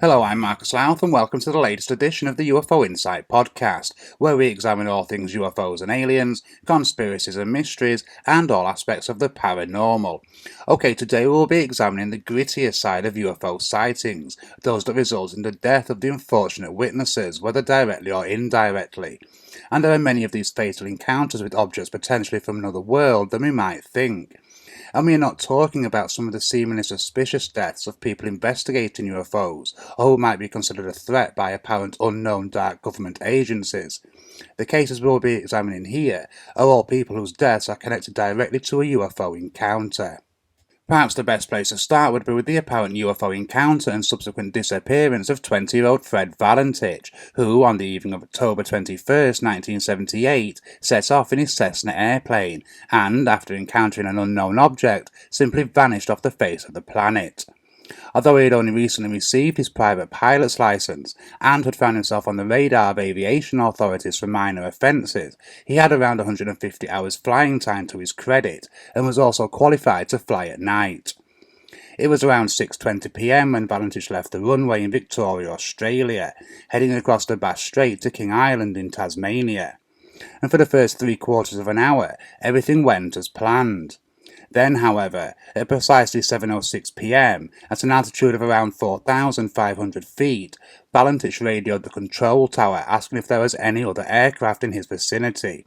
Hello, I'm Lowth and welcome to the latest edition of the UFO Insight podcast, where we examine all things UFOs and aliens, conspiracies and mysteries, and all aspects of the paranormal. Okay, today we'll be examining the grittier side of UFO sightings, those that result in the death of the unfortunate witnesses, whether directly or indirectly. And there are many of these fatal encounters with objects potentially from another world than we might think. And we are not talking about some of the seemingly suspicious deaths of people investigating UFOs, or who might be considered a threat by apparent unknown dark government agencies. The cases we'll be examining here are all people whose deaths are connected directly to a UFO encounter. Perhaps the best place to start would be with the apparent UFO encounter and subsequent disappearance of 20-year-old Fred Valentich, who, on the evening of October 21st, 1978, set off in his Cessna airplane and, after encountering an unknown object, simply vanished off the face of the planet. Although he had only recently received his private pilot's license and had found himself on the radar of aviation authorities for minor offences, he had around 150 hours flying time to his credit and was also qualified to fly at night. It was around 6:20 p.m. when Valentich left the runway in Victoria, Australia, heading across the Bass Strait to King Island in Tasmania. And for the first 3/4 of an hour, everything went as planned. Then, however, at precisely 7:06 p.m, at an altitude of around 4,500 feet, Valentich radioed the control tower asking if there was any other aircraft in his vicinity.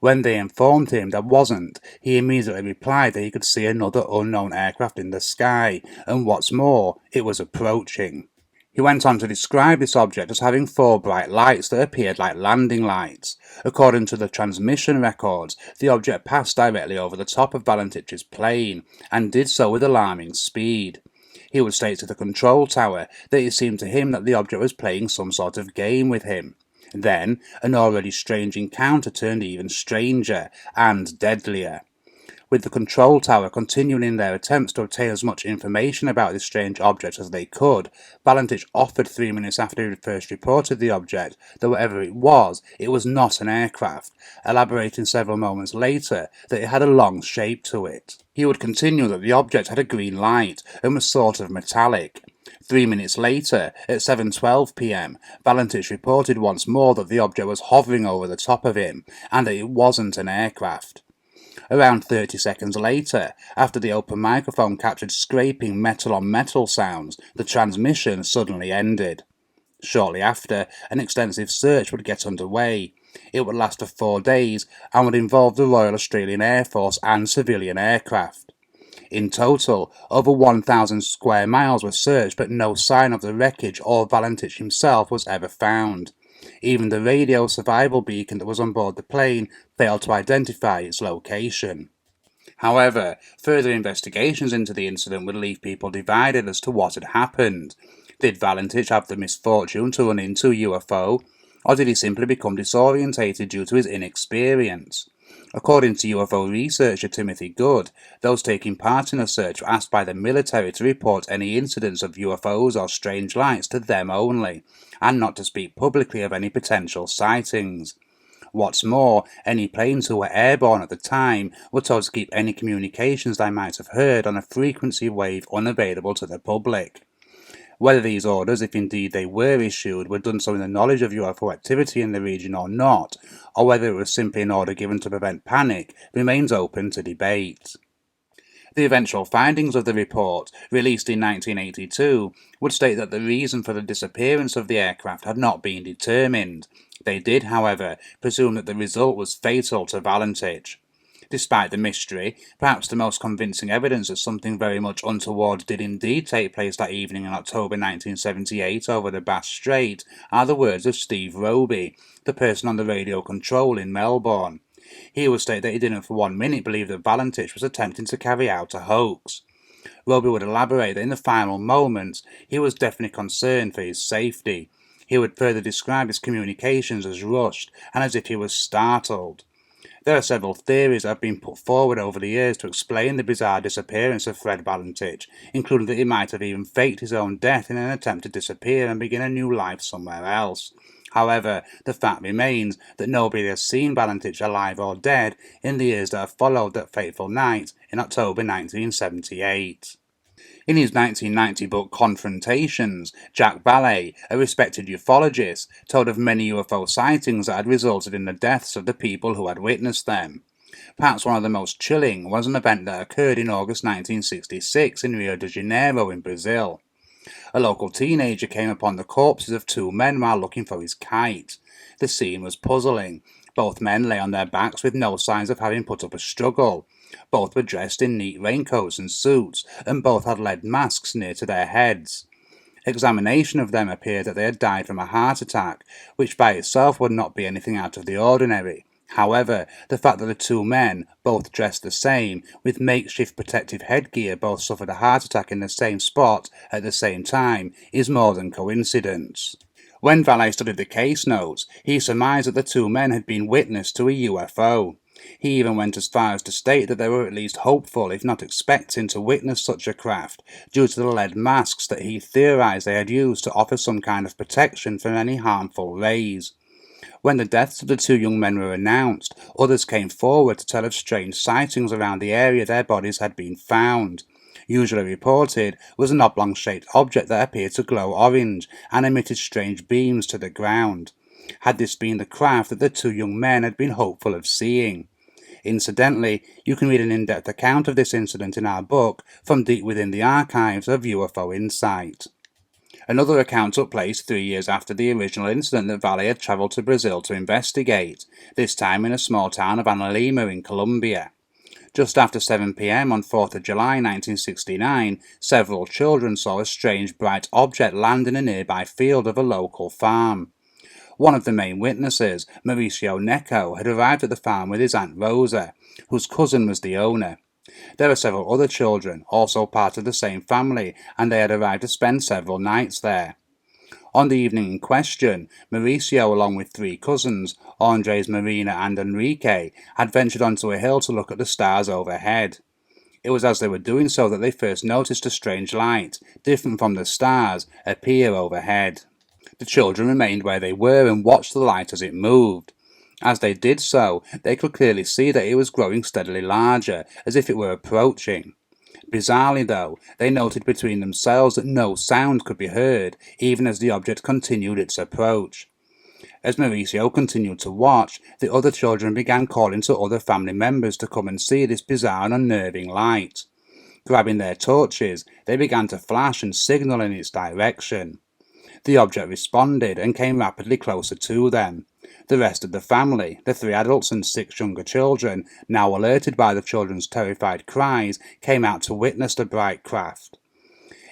When they informed him there wasn't, he immediately replied that he could see another unknown aircraft in the sky, and what's more, it was approaching. He went on to describe this object as having 4 bright lights that appeared like landing lights. According to the transmission records, the object passed directly over the top of Valentich's plane, and did so with alarming speed. He would state to the control tower that it seemed to him that the object was playing some sort of game with him. Then, an already strange encounter turned even stranger, and deadlier. With the control tower continuing in their attempts to obtain as much information about this strange object as they could, Valentich offered 3 minutes after he first reported the object that whatever it was not an aircraft, elaborating several moments later that it had a long shape to it. He would continue that the object had a green light and was sort of metallic. 3 minutes later, at 7:12 p.m, Valentich reported once more that the object was hovering over the top of him, and that it wasn't an aircraft. Around 30 seconds later, after the open microphone captured scraping metal-on-metal sounds, the transmission suddenly ended. Shortly after, an extensive search would get underway. It would last for 4 days and would involve the Royal Australian Air Force and civilian aircraft. In total, over 1,000 square miles were searched, but no sign of the wreckage or Valentich himself was ever found. Even the radio survival beacon that was on board the plane failed to identify its location. However, further investigations into the incident would leave people divided as to what had happened. Did Valentich have the misfortune to run into a UFO, or did he simply become disorientated due to his inexperience? According to UFO researcher Timothy Good, those taking part in the search were asked by the military to report any incidents of UFOs or strange lights to them only, and not to speak publicly of any potential sightings. What's more, any planes who were airborne at the time were told to keep any communications they might have heard on a frequency wave unavailable to the public. Whether these orders, if indeed they were issued, were done so in the knowledge of UFO activity in the region or not, or whether it was simply an order given to prevent panic, remains open to debate. The eventual findings of the report, released in 1982, would state that the reason for the disappearance of the aircraft had not been determined. They did, however, presume that the result was fatal to Valentich. Despite the mystery, perhaps the most convincing evidence that something very much untoward did indeed take place that evening in October 1978 over the Bass Strait are the words of Steve Roby, the person on the radio control in Melbourne. He would state that he didn't for 1 minute believe that Valentich was attempting to carry out a hoax. Roby would elaborate that in the final moments he was definitely concerned for his safety. He would further describe his communications as rushed and as if he was startled. There are several theories that have been put forward over the years to explain the bizarre disappearance of Fred Valentich, including that he might have even faked his own death in an attempt to disappear and begin a new life somewhere else. However, the fact remains that nobody has seen Valentich alive or dead in the years that have followed that fateful night in October 1978. In his 1990 book Confrontations, Jack Ballet, a respected ufologist, told of many UFO sightings that had resulted in the deaths of the people who had witnessed them. Perhaps one of the most chilling was an event that occurred in August 1966 in Rio de Janeiro in Brazil. A local teenager came upon the corpses of two men while looking for his kite. The scene was puzzling. Both men lay on their backs with no signs of having put up a struggle. Both were dressed in neat raincoats and suits, and both had lead masks near to their heads. Examination of them appeared that they had died from a heart attack, which by itself would not be anything out of the ordinary. However, the fact that the two men, both dressed the same, with makeshift protective headgear, both suffered a heart attack in the same spot at the same time is more than coincidence. When Valet studied the case notes, he surmised that the two men had been witness to a UFO. He even went as far as to state that they were at least hopeful, if not expecting, to witness such a craft, due to the lead masks that he theorized they had used to offer some kind of protection from any harmful rays. When the deaths of the two young men were announced, others came forward to tell of strange sightings around the area their bodies had been found. Usually reported was an oblong-shaped object that appeared to glow orange and emitted strange beams to the ground. Had this been the craft that the two young men had been hopeful of seeing? Incidentally, you can read an in-depth account of this incident in our book, From Deep Within the Archives of UFO Insight. Another account took place 3 years after the original incident that Valet had travelled to Brazil to investigate, this time in a small town of Analima in Colombia. Just after 7 p.m. on 4th of July 1969, several children saw a strange bright object land in a nearby field of a local farm. One of the main witnesses, Mauricio Neco, had arrived at the farm with his Aunt Rosa, whose cousin was the owner. There were several other children, also part of the same family, and they had arrived to spend several nights there. On the evening in question, Mauricio, along with three cousins, Andres, Marina and Enrique, had ventured onto a hill to look at the stars overhead. It was as they were doing so that they first noticed a strange light, different from the stars, appear overhead. The children remained where they were and watched the light as it moved. As they did so, they could clearly see that it was growing steadily larger, as if it were approaching. Bizarrely, though, they noted between themselves that no sound could be heard, even as the object continued its approach. As Mauricio continued to watch, the other children began calling to other family members to come and see this bizarre and unnerving light. Grabbing their torches, they began to flash and signal in its direction. The object responded and came rapidly closer to them. The rest of the family, the 3 adults and 6 younger children, now alerted by the children's terrified cries, came out to witness the bright craft.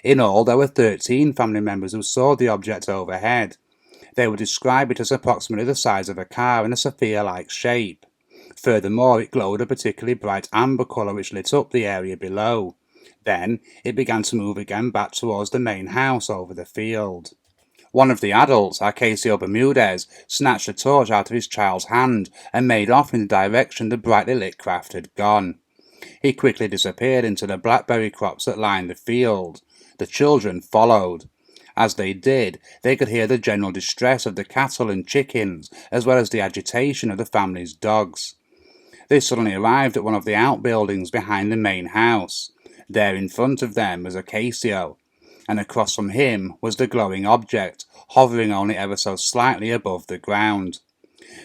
In all, there were 13 family members who saw the object overhead. They would describe it as approximately the size of a car and a sphere-like shape. Furthermore, it glowed a particularly bright amber colour which lit up the area below. Then, it began to move again back towards the main house over the field. One of the adults, Arcesio Bermudez, snatched a torch out of his child's hand and made off in the direction the brightly lit craft had gone. He quickly disappeared into the blackberry crops that lined the field. The children followed. As they did, they could hear the general distress of the cattle and chickens, as well as the agitation of the family's dogs. They suddenly arrived at one of the outbuildings behind the main house. There in front of them was Arcesio, and across from him was the glowing object, hovering only ever so slightly above the ground.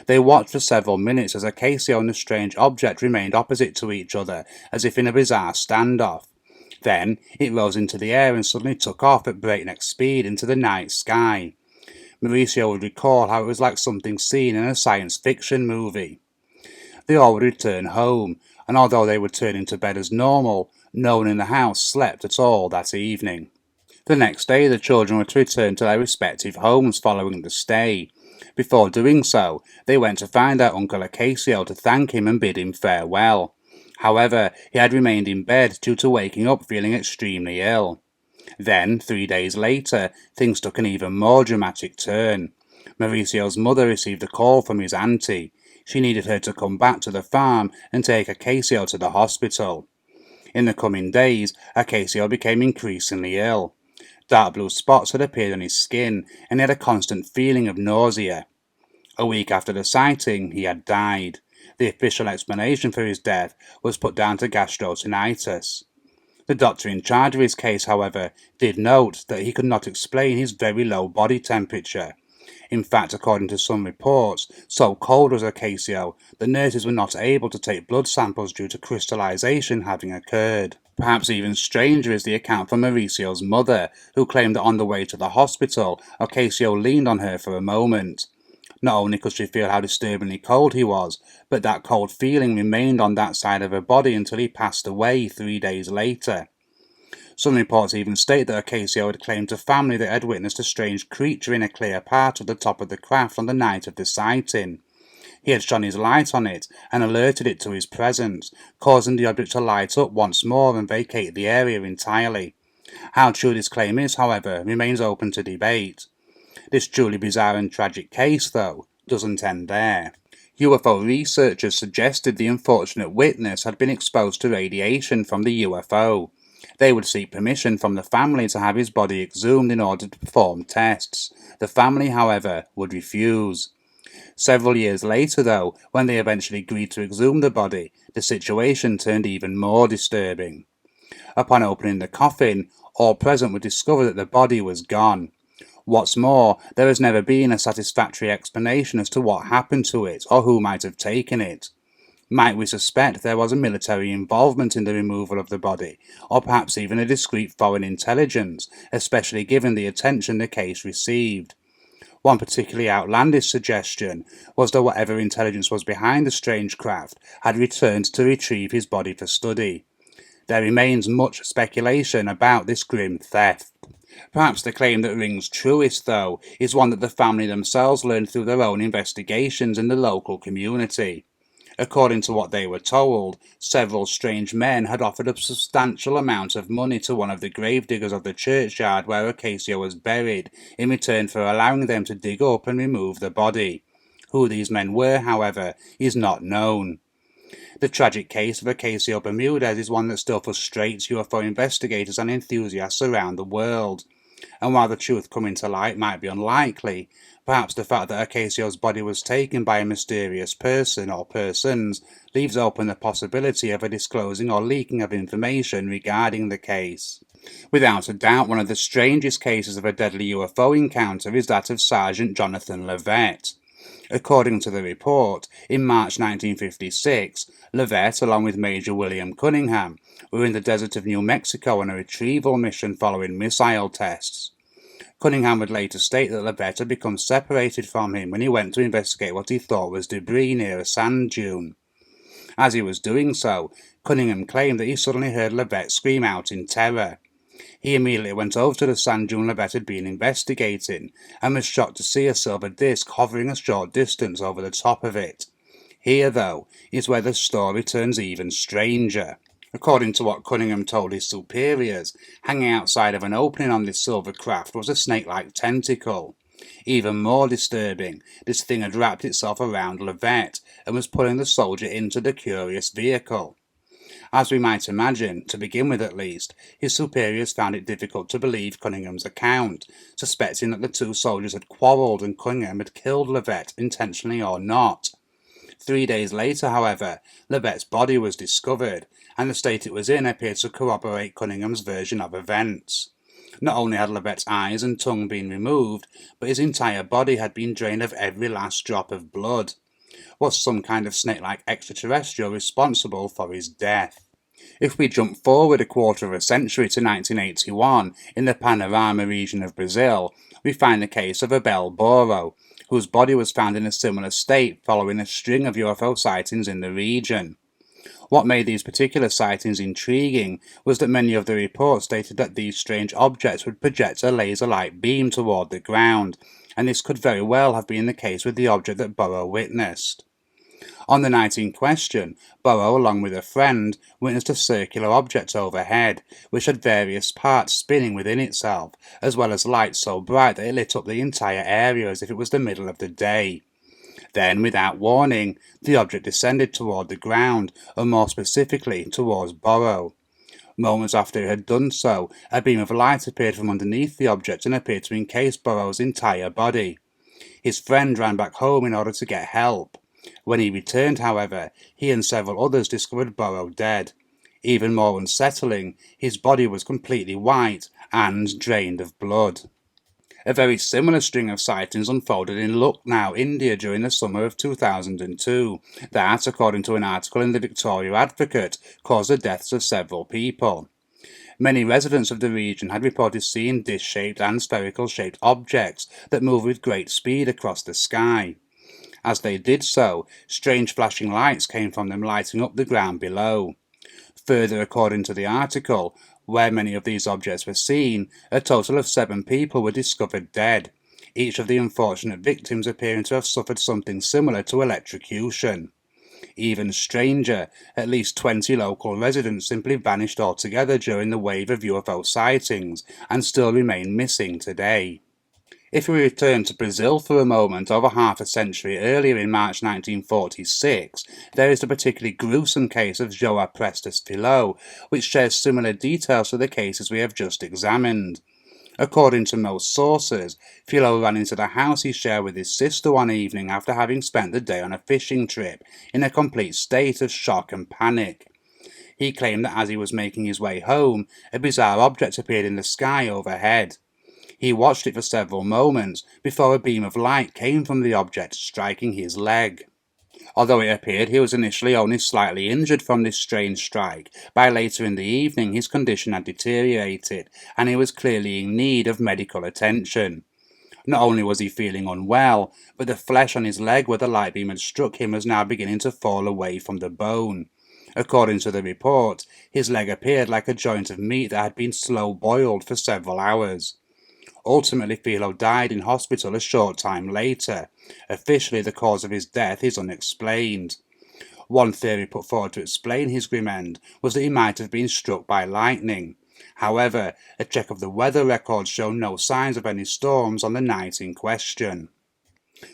They watched for several minutes as Arcesio and the strange object remained opposite to each other, as if in a bizarre standoff. Then it rose into the air and suddenly took off at breakneck speed into the night sky. Mauricio would recall how it was like something seen in a science fiction movie. They all would return home, and although they would turn into bed as normal, no one in the house slept at all that evening. The next day the children were to return to their respective homes following the stay. Before doing so, they went to find their Uncle Arcesio to thank him and bid him farewell. However, he had remained in bed due to waking up feeling extremely ill. Then, 3 days later, things took an even more dramatic turn. Mauricio's mother received a call from his auntie. She needed her to come back to the farm and take Arcesio to the hospital. In the coming days, Arcesio became increasingly ill. Dark blue spots had appeared on his skin, and he had a constant feeling of nausea. A week after the sighting, he had died. The official explanation for his death was put down to gastrotinitis. The doctor in charge of his case, however, did note that he could not explain his very low body temperature. In fact, according to some reports, so cold was Arcesio, the nurses were not able to take blood samples due to crystallization having occurred. Perhaps even stranger is the account from Mauricio's mother, who claimed that on the way to the hospital, Arcesio leaned on her for a moment. Not only could she feel how disturbingly cold he was, but that cold feeling remained on that side of her body until he passed away 3 days later. Some reports even state that Arcesio had claimed to family that had witnessed a strange creature in a clear part of the top of the craft on the night of the sighting. He had shone his light on it and alerted it to his presence, causing the object to light up once more and vacate the area entirely. How true this claim is, however, remains open to debate. This truly bizarre and tragic case, though, doesn't end there. UFO researchers suggested the unfortunate witness had been exposed to radiation from the UFO. They would seek permission from the family to have his body exhumed in order to perform tests. The family, however, would refuse. Several years later, though, when they eventually agreed to exhume the body, the situation turned even more disturbing. Upon opening the coffin, all present would discover that the body was gone. What's more, there has never been a satisfactory explanation as to what happened to it or who might have taken it. Might we suspect there was a military involvement in the removal of the body, or perhaps even a discreet foreign intelligence, especially given the attention the case received? One particularly outlandish suggestion was that whatever intelligence was behind the strange craft had returned to retrieve his body for study. There remains much speculation about this grim theft. Perhaps the claim that rings truest, though, is one that the family themselves learned through their own investigations in the local community. According to what they were told, several strange men had offered a substantial amount of money to one of the gravediggers of the churchyard where Arcesio was buried, in return for allowing them to dig up and remove the body. Who these men were, however, is not known. The tragic case of Arcesio Bermudez is one that still frustrates UFO investigators and enthusiasts around the world. And while the truth coming to light might be unlikely, perhaps the fact that Arcesio's body was taken by a mysterious person or persons leaves open the possibility of a disclosing or leaking of information regarding the case. Without a doubt, one of the strangest cases of a deadly UFO encounter is that of Sergeant Jonathon Lovette. According to the report, in March 1956, Lovette, along with Major William Cunningham, were in the desert of New Mexico on a retrieval mission following missile tests. Cunningham would later state that Lovette had become separated from him when he went to investigate what he thought was debris near a sand dune. As he was doing so, Cunningham claimed that he suddenly heard Lovette scream out in terror. He immediately went over to the sand dune Lovette had been investigating, and was shocked to see a silver disc hovering a short distance over the top of it. Here, though, is where the story turns even stranger. According to what Cunningham told his superiors, hanging outside of an opening on this silver craft was a snake-like tentacle. Even more disturbing, this thing had wrapped itself around Lovette and was pulling the soldier into the curious vehicle. As we might imagine, to begin with at least, his superiors found it difficult to believe Cunningham's account, suspecting that the two soldiers had quarrelled and Cunningham had killed Lovette, intentionally or not. 3 days later, however, Lovette's body was discovered, and the state it was in appeared to corroborate Cunningham's version of events. Not only had Lovette's eyes and tongue been removed, but his entire body had been drained of every last drop of blood. Was some kind of snake-like extraterrestrial responsible for his death? If we jump forward a quarter of a century to 1981, in the Panorama region of Brazil, we find the case of Abel Boro, whose body was found in a similar state following a string of UFO sightings in the region. What made these particular sightings intriguing was that many of the reports stated that these strange objects would project a laser-like beam toward the ground, and this could very well have been the case with the object that Boro witnessed. On the night in question, Boro, along with a friend, witnessed a circular object overhead, which had various parts spinning within itself, as well as lights so bright that it lit up the entire area as if it was the middle of the day. Then, without warning, the object descended toward the ground, and more specifically towards Boro. Moments after it had done so, a beam of light appeared from underneath the object and appeared to encase Boro's entire body. His friend ran back home in order to get help. When he returned, however, he and several others discovered Boro dead. Even more unsettling, his body was completely white and drained of blood. A very similar string of sightings unfolded in Lucknow, India during the summer of 2002 that, according to an article in the Victoria Advocate, caused the deaths of several people. Many residents of the region had reported seeing dish-shaped and spherical-shaped objects that moved with great speed across the sky. As they did so, strange flashing lights came from them, lighting up the ground below. Further, according to the article, where many of these objects were seen, a total of 7 people were discovered dead, each of the unfortunate victims appearing to have suffered something similar to electrocution. Even stranger, at least 20 local residents simply vanished altogether during the wave of UFO sightings and still remain missing today. If we return to Brazil for a moment, over half a century earlier in March 1946, there is the particularly gruesome case of Joao Prestes Filho, which shares similar details to the cases we have just examined. According to most sources, Filho ran into the house he shared with his sister one evening after having spent the day on a fishing trip, in a complete state of shock and panic. He claimed that as he was making his way home, a bizarre object appeared in the sky overhead. He watched it for several moments before a beam of light came from the object, striking his leg. Although it appeared he was initially only slightly injured from this strange strike, by later in the evening his condition had deteriorated, and he was clearly in need of medical attention. Not only was he feeling unwell, but the flesh on his leg where the light beam had struck him was now beginning to fall away from the bone. According to the report, his leg appeared like a joint of meat that had been slow boiled for several hours. Ultimately, Filho died in hospital a short time later. Officially, the cause of his death is unexplained. One theory put forward to explain his grim end was that he might have been struck by lightning. However, a check of the weather records show no signs of any storms on the night in question.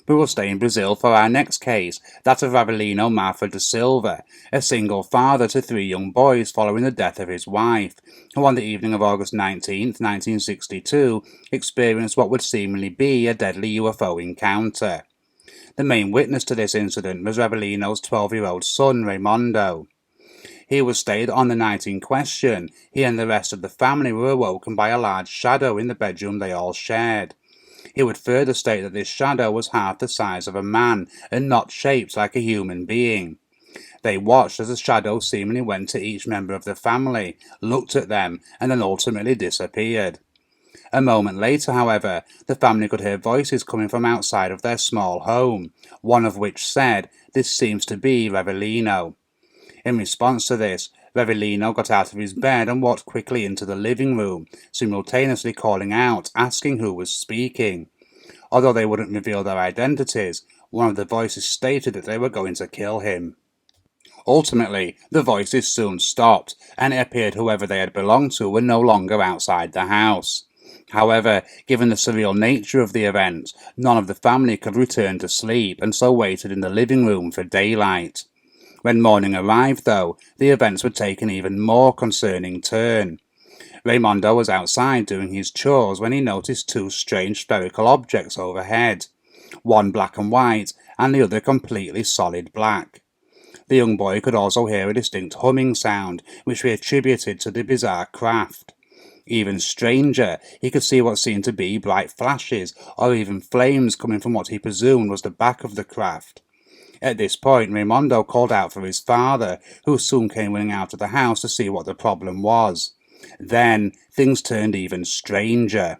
We will stay in Brazil for our next case, that of Rivalino Mafra de Silva, a single father to 3 young boys following the death of his wife, who on the evening of August 19, 1962, experienced what would seemingly be a deadly UFO encounter. The main witness to this incident was Rivalino's 12-year-old son, Raimundo. He was stated on the night in question, he and the rest of the family were awoken by a large shadow in the bedroom they all shared. He would further state that this shadow was half the size of a man and not shaped like a human being. They watched as the shadow seemingly went to each member of the family, looked at them, and then ultimately disappeared. A moment later, however, the family could hear voices coming from outside of their small home, one of which said, "This seems to be Rivalino." In response to this, Rivalino got out of his bed and walked quickly into the living room, simultaneously calling out, asking who was speaking. Although they wouldn't reveal their identities, one of the voices stated that they were going to kill him. Ultimately, the voices soon stopped, and it appeared whoever they had belonged to were no longer outside the house. However, given the surreal nature of the event, none of the family could return to sleep, and so waited in the living room for daylight. When morning arrived, though, the events would take an even more concerning turn. Raimundo was outside doing his chores when he noticed 2 strange spherical objects overhead, one black and white, and the other completely solid black. The young boy could also hear a distinct humming sound, which we attributed to the bizarre craft. Even stranger, he could see what seemed to be bright flashes, or even flames coming from what he presumed was the back of the craft. At this point, Raimundo called out for his father, who soon came running out of the house to see what the problem was. Then, things turned even stranger.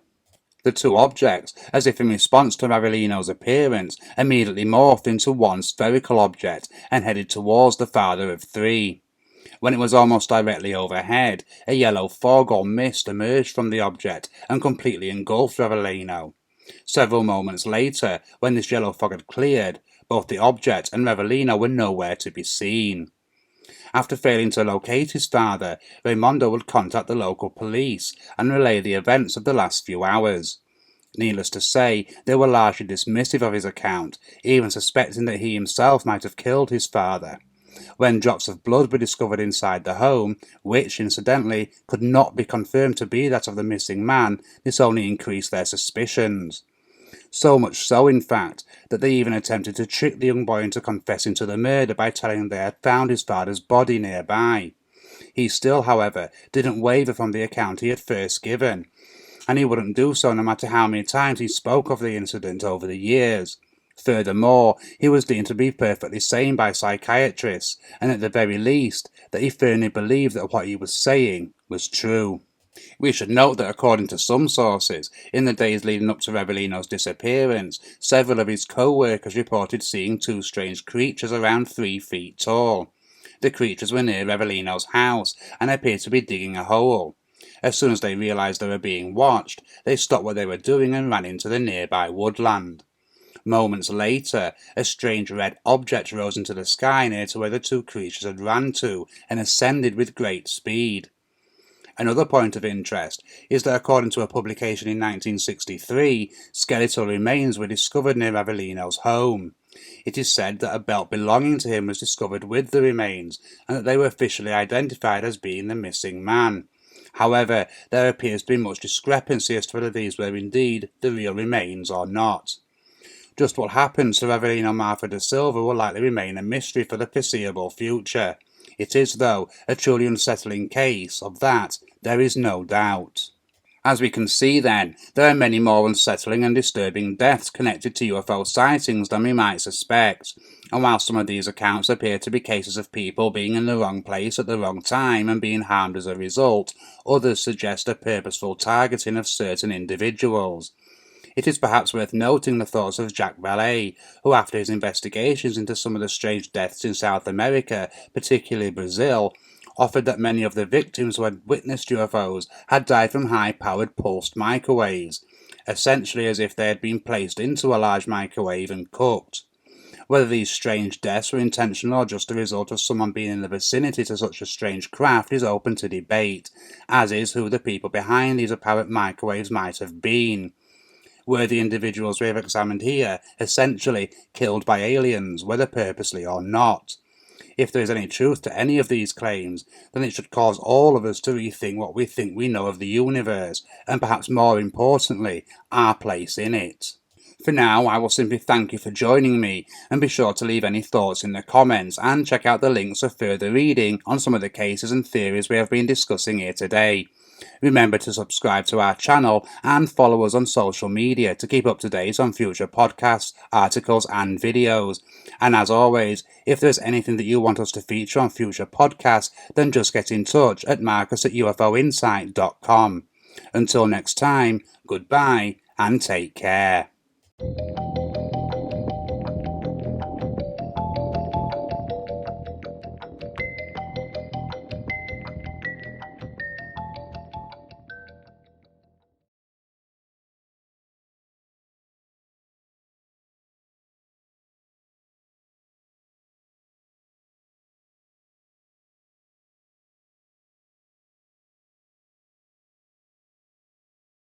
The 2 objects, as if in response to Rivalino's appearance, immediately morphed into one spherical object and headed towards the father of 3. When it was almost directly overhead, a yellow fog or mist emerged from the object and completely engulfed Rivalino. Several moments later, when this yellow fog had cleared, both the object and Rivalino were nowhere to be seen. After failing to locate his father, Raimundo would contact the local police and relay the events of the last few hours. Needless to say, they were largely dismissive of his account, even suspecting that he himself might have killed his father. When drops of blood were discovered inside the home, which, incidentally, could not be confirmed to be that of the missing man, this only increased their suspicions. So much so, in fact, that they even attempted to trick the young boy into confessing to the murder by telling him they had found his father's body nearby. He still, however, didn't waver from the account he had first given, and he wouldn't do so no matter how many times he spoke of the incident over the years. Furthermore, he was deemed to be perfectly sane by psychiatrists, and at the very least, that he firmly believed that what he was saying was true. We should note that according to some sources, in the days leading up to Rivalino's disappearance, several of his co-workers reported seeing two strange creatures around 3 feet tall. The creatures were near Rivalino's house and appeared to be digging a hole. As soon as they realized they were being watched, they stopped what they were doing and ran into the nearby woodland. Moments later, a strange red object rose into the sky near to where the two creatures had ran to and ascended with great speed. Another point of interest is that according to a publication in 1963, skeletal remains were discovered near Rivalino's home. It is said that a belt belonging to him was discovered with the remains, and that they were officially identified as being the missing man. However, there appears to be much discrepancy as to whether these were indeed the real remains or not. Just what happens to Rivalino Mafra de Silva will likely remain a mystery for the foreseeable future. It is, though, a truly unsettling case, of that there is no doubt. As we can see then, there are many more unsettling and disturbing deaths connected to UFO sightings than we might suspect, and while some of these accounts appear to be cases of people being in the wrong place at the wrong time and being harmed as a result, others suggest a purposeful targeting of certain individuals. It is perhaps worth noting the thoughts of Jacques Vallée, who after his investigations into some of the strange deaths in South America, particularly Brazil, offered that many of the victims who had witnessed UFOs had died from high-powered pulsed microwaves, essentially as if they had been placed into a large microwave and cooked. Whether these strange deaths were intentional or just a result of someone being in the vicinity to such a strange craft is open to debate, as is who the people behind these apparent microwaves might have been. Were the individuals we have examined here essentially killed by aliens, whether purposely or not? If there is any truth to any of these claims, then it should cause all of us to rethink what we think we know of the universe, and perhaps more importantly, our place in it. For now, I will simply thank you for joining me, and be sure to leave any thoughts in the comments, and check out the links for further reading on some of the cases and theories we have been discussing here today. Remember to subscribe to our channel and follow us on social media to keep up to date on future podcasts, articles and videos. And as always, if there's anything that you want us to feature on future podcasts, then just get in touch at marcus@ufoinsight.com. Until next time, goodbye and take care.